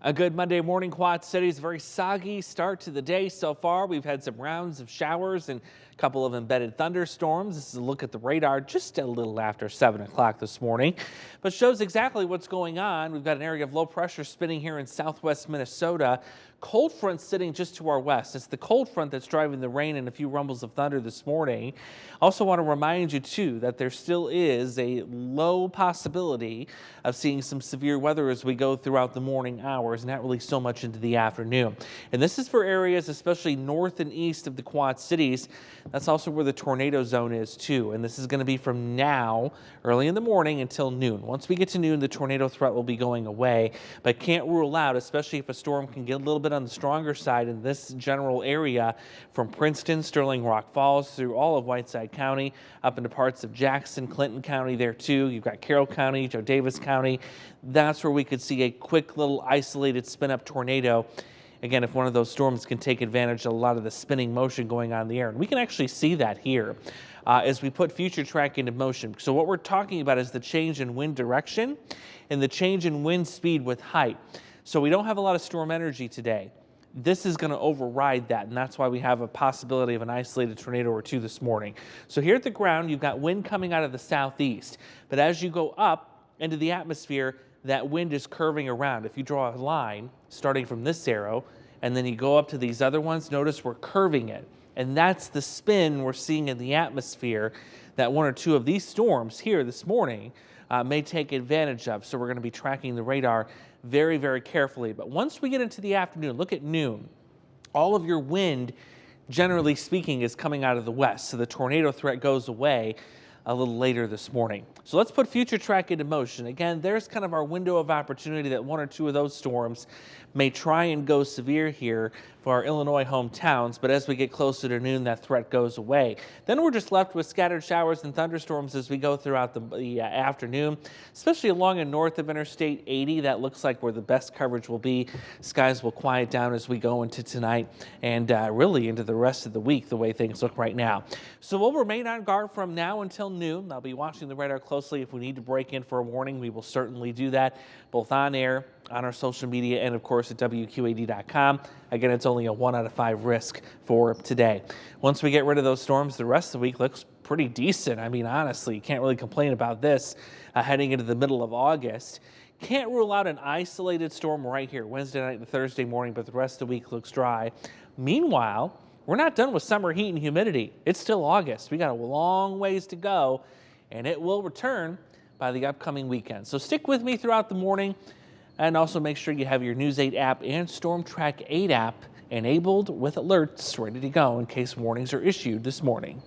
A good Monday morning, Quad Cities. Very soggy start to the day so far. We've had some rounds of showers and a couple of embedded thunderstorms. This is a look at the radar just a little after 7 o'clock this morning, but shows exactly what's going on. We've got an area of low pressure spinning here in southwest Minnesota. Cold front sitting just to our west. It's the cold front that's driving the rain and a few rumbles of thunder this morning. Also want to remind you too that there still is a low possibility of seeing some severe weather as we go throughout the morning hours, not really so much into the afternoon. And this is for areas especially north and east of the Quad Cities. That's also where the tornado zone is too. And this is going to be from now early in the morning until noon. Once we get to noon, the tornado threat will be going away, but can't rule out, especially if a storm can get a little bit on the stronger side in this general area from Princeton, Sterling Rock Falls through all of Whiteside County up into parts of Jackson, Clinton County there too. You've got Carroll County, Joe Davis County. That's where we could see a quick little isolated spin up tornado. Again, if one of those storms can take advantage of a lot of the spinning motion going on in the air. And we can actually see that here as we put future track into motion. So what we're talking about is the change in wind direction and the change in wind speed with height. So we don't have a lot of storm energy today. This is going to override that, and that's why we have a possibility of an isolated tornado or two this morning. So here at the ground, you've got wind coming out of the southeast, but as you go up into the atmosphere, that wind is curving around. If you draw a line starting from this arrow, and then you go up to these other ones, notice we're curving it. And that's the spin we're seeing in the atmosphere that one or two of these storms here this morning may take advantage of. So we're going to be tracking the radar very, very carefully. But once we get into the afternoon, look at noon. All of your wind, generally speaking, is coming out of the west. So the tornado threat goes away a little later this morning. So let's put future track into motion. Again, there's kind of our window of opportunity that one or two of those storms may try and go severe here for our Illinois hometowns, but as we get closer to noon, that threat goes away. Then we're just left with scattered showers and thunderstorms as we go throughout the afternoon, especially along and north of Interstate 80. That looks like where the best coverage will be. Skies will quiet down as we go into tonight and really into the rest of the week, the way things look right now. So we'll remain on guard from now until noon. I'll be watching the radar closely. If we need to break in for a warning, we will certainly do that, both on air, on our social media, and of course at WQAD.com. Again, it's only a 1 out of 5 risk for today. Once we get rid of those storms, the rest of the week looks pretty decent. I mean, honestly, you can't really complain about this heading into the middle of August. Can't rule out an isolated storm right here Wednesday night and Thursday morning, but the rest of the week looks dry. Meanwhile, we're not done with summer heat and humidity. It's still August. We got a long ways to go, and it will return by the upcoming weekend. So stick with me throughout the morning, and also make sure you have your News 8 app and Storm Track 8 app enabled with alerts ready to go in case warnings are issued this morning.